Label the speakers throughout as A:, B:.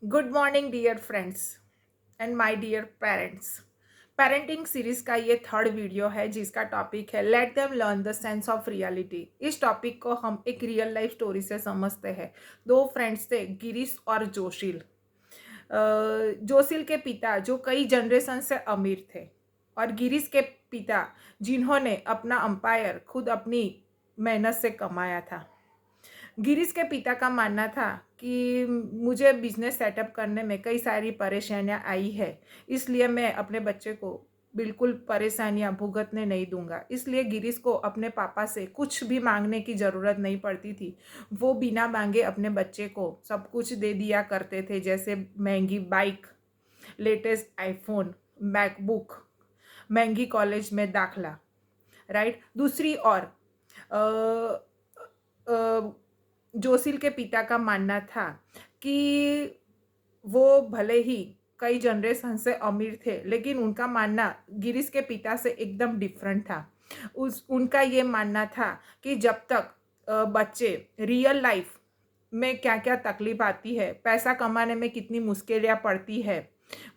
A: Good morning dear friends and my dear parents. Parenting series का ये third video है जिसका टॉपिक है let them learn the sense of reality. इस topic को हम एक रियल लाइफ स्टोरी से समझते हैं। दो फ्रेंड्स थे, गिरीश और जोशील। जोशील के पिता जो कई जनरेशन से अमीर थे और गिरीश के पिता जिन्होंने अपना अंपायर खुद अपनी मेहनत से कमाया था। गिरीश के पिता का मानना था कि मुझे बिजनेस सेटअप करने में कई सारी परेशानियां आई है, इसलिए मैं अपने बच्चे को बिल्कुल परेशानियां भुगतने नहीं दूंगा। इसलिए गिरीश को अपने पापा से कुछ भी मांगने की ज़रूरत नहीं पड़ती थी। वो बिना मांगे अपने बच्चे को सब कुछ दे दिया करते थे, जैसे महंगी बाइक, लेटेस्ट आईफोन, मैकबुक, महंगी कॉलेज में दाखला। राइट। दूसरी ओर जोशील के पिता का मानना था कि वो भले ही कई जनरेशन से अमीर थे, लेकिन उनका मानना गिरीश के पिता से एकदम डिफरेंट था। उनका ये मानना था कि जब तक बच्चे रियल लाइफ में क्या क्या तकलीफ आती है, पैसा कमाने में कितनी मुश्किलें पड़ती है,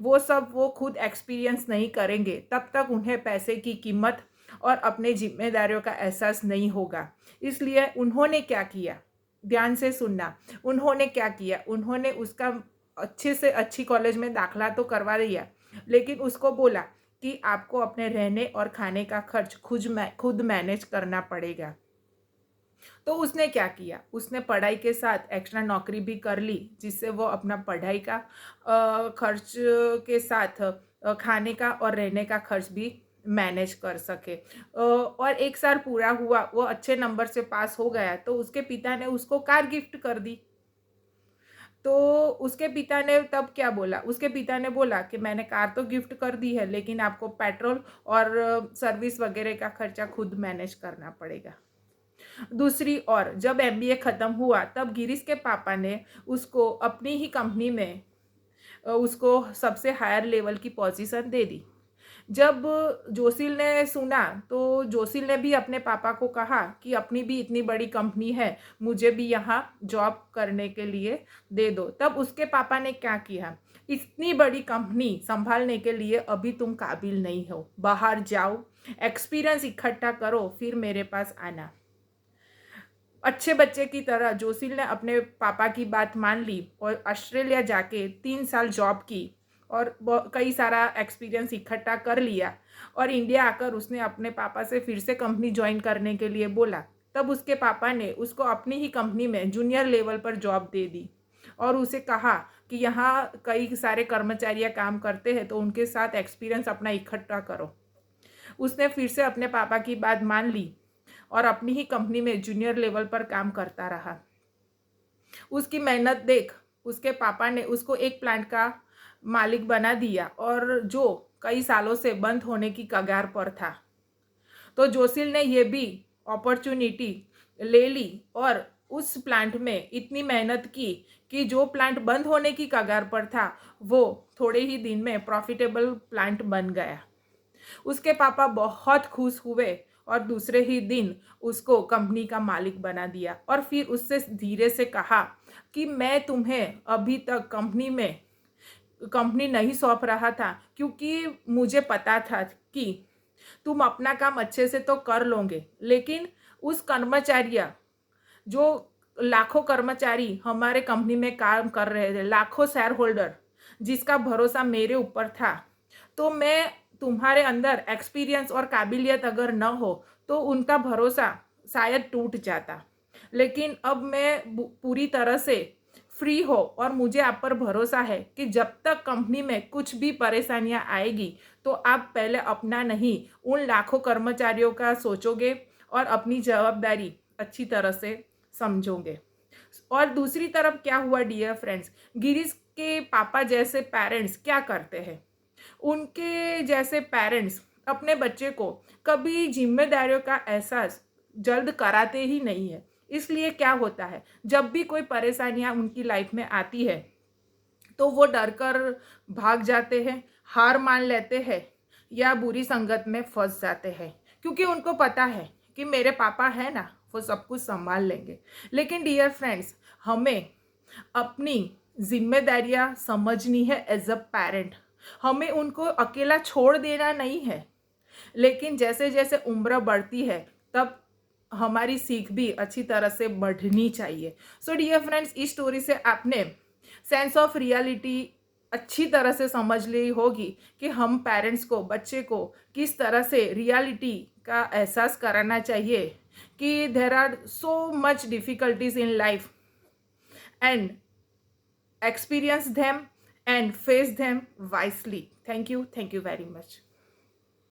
A: वो सब वो खुद एक्सपीरियंस नहीं करेंगे, तब तक उन्हें पैसे की कीमत और अपने जिम्मेदारियों का एहसास नहीं होगा। इसलिए उन्होंने क्या किया, ध्यान से सुनना। उन्होंने क्या किया, उन्होंने उसका अच्छे से अच्छी कॉलेज में दाखला तो करवा दिया, लेकिन उसको बोला कि आपको अपने रहने और खाने का खर्च खुद मैनेज करना पड़ेगा। तो उसने क्या किया, उसने पढ़ाई के साथ एक्स्ट्रा नौकरी भी कर ली, जिससे वो अपना पढ़ाई का खर्च के साथ खाने का और रहने का खर्च भी मैनेज कर सके। और एक साल पूरा हुआ, वो अच्छे नंबर से पास हो गया, तो उसके पिता ने उसको कार गिफ्ट कर दी। तो उसके पिता ने तब क्या बोला, उसके पिता ने बोला कि मैंने कार तो गिफ्ट कर दी है, लेकिन आपको पेट्रोल और सर्विस वगैरह का खर्चा खुद मैनेज करना पड़ेगा। दूसरी ओर जब एमबीए ख़त्म हुआ, तब गिरीश के पापा ने उसको अपनी ही कंपनी में उसको सबसे हायर लेवल की पोजीशन दे दी। जब जोशील ने सुना, तो जोशील ने भी अपने पापा को कहा कि अपनी भी इतनी बड़ी कंपनी है, मुझे भी यहाँ जॉब करने के लिए दे दो। तब उसके पापा ने क्या किया, इतनी बड़ी कंपनी संभालने के लिए अभी तुम काबिल नहीं हो, बाहर जाओ, एक्सपीरियंस इकट्ठा करो, फिर मेरे पास आना। अच्छे बच्चे की तरह जोशील ने अपने पापा की बात मान ली और ऑस्ट्रेलिया जाके 3 साल जॉब की और कई सारा एक्सपीरियंस इकट्ठा कर लिया। और इंडिया आकर उसने अपने पापा से फिर से कंपनी ज्वाइन करने के लिए बोला। तब उसके पापा ने उसको अपनी ही कंपनी में जूनियर लेवल पर जॉब दे दी और उसे कहा कि यहाँ कई सारे कर्मचारियाँ काम करते हैं, तो उनके साथ एक्सपीरियंस अपना इकट्ठा करो। उसने फिर से अपने पापा की बात मान ली और अपनी ही कंपनी में जूनियर लेवल पर काम करता रहा। उसकी मेहनत देख उसके पापा ने उसको एक प्लांट का मालिक बना दिया, और जो कई सालों से बंद होने की कगार पर था। तो जोशील ने यह भी अपॉर्चुनिटी ले ली और उस प्लांट में इतनी मेहनत की कि जो प्लांट बंद होने की कगार पर था, वो थोड़े ही दिन में प्रॉफिटेबल प्लांट बन गया। उसके पापा बहुत खुश हुए और दूसरे ही दिन उसको कंपनी का मालिक बना दिया और फिर उससे धीरे से कहा कि मैं तुम्हें अभी तक कंपनी नहीं सौंप रहा था, क्योंकि मुझे पता था कि तुम अपना काम अच्छे से तो कर लोगे, लेकिन उस कर्मचारियाँ जो लाखों कर्मचारी हमारे कंपनी में काम कर रहे थे, लाखों शेयर होल्डर जिसका भरोसा मेरे ऊपर था, तो मैं तुम्हारे अंदर एक्सपीरियंस और काबिलियत अगर न हो तो उनका भरोसा शायद टूट जाता। लेकिन अब मैं पूरी तरह से फ्री हो और मुझे आप पर भरोसा है कि जब तक कंपनी में कुछ भी परेशानियां आएगी, तो आप पहले अपना नहीं, उन लाखों कर्मचारियों का सोचोगे और अपनी जवाबदारी अच्छी तरह से समझोगे। और दूसरी तरफ क्या हुआ डियर फ्रेंड्स, गिरीश के पापा जैसे पेरेंट्स क्या करते हैं, उनके जैसे पेरेंट्स अपने बच्चे को कभी जिम्मेदारियों का एहसास जल्द कराते ही नहीं है। इसलिए क्या होता है, जब भी कोई परेशानियां उनकी लाइफ में आती है, तो वो डर कर भाग जाते हैं, हार मान लेते हैं या बुरी संगत में फंस जाते हैं, क्योंकि उनको पता है कि मेरे पापा है ना, वो सब कुछ संभाल लेंगे। लेकिन डियर फ्रेंड्स, हमें अपनी जिम्मेदारियां समझनी है एज अ पेरेंट। हमें उनको अकेला छोड़ देना नहीं है, लेकिन जैसे जैसे उम्र बढ़ती है तब हमारी सीख भी अच्छी तरह से बढ़नी चाहिए। सो डियर फ्रेंड्स, इस स्टोरी से आपने सेंस ऑफ रियलिटी अच्छी तरह से समझ ली होगी कि हम पेरेंट्स को, बच्चे को किस तरह से रियलिटी का एहसास कराना चाहिए कि there are so much difficulties in life and experience them and face them wisely. Thank you very much.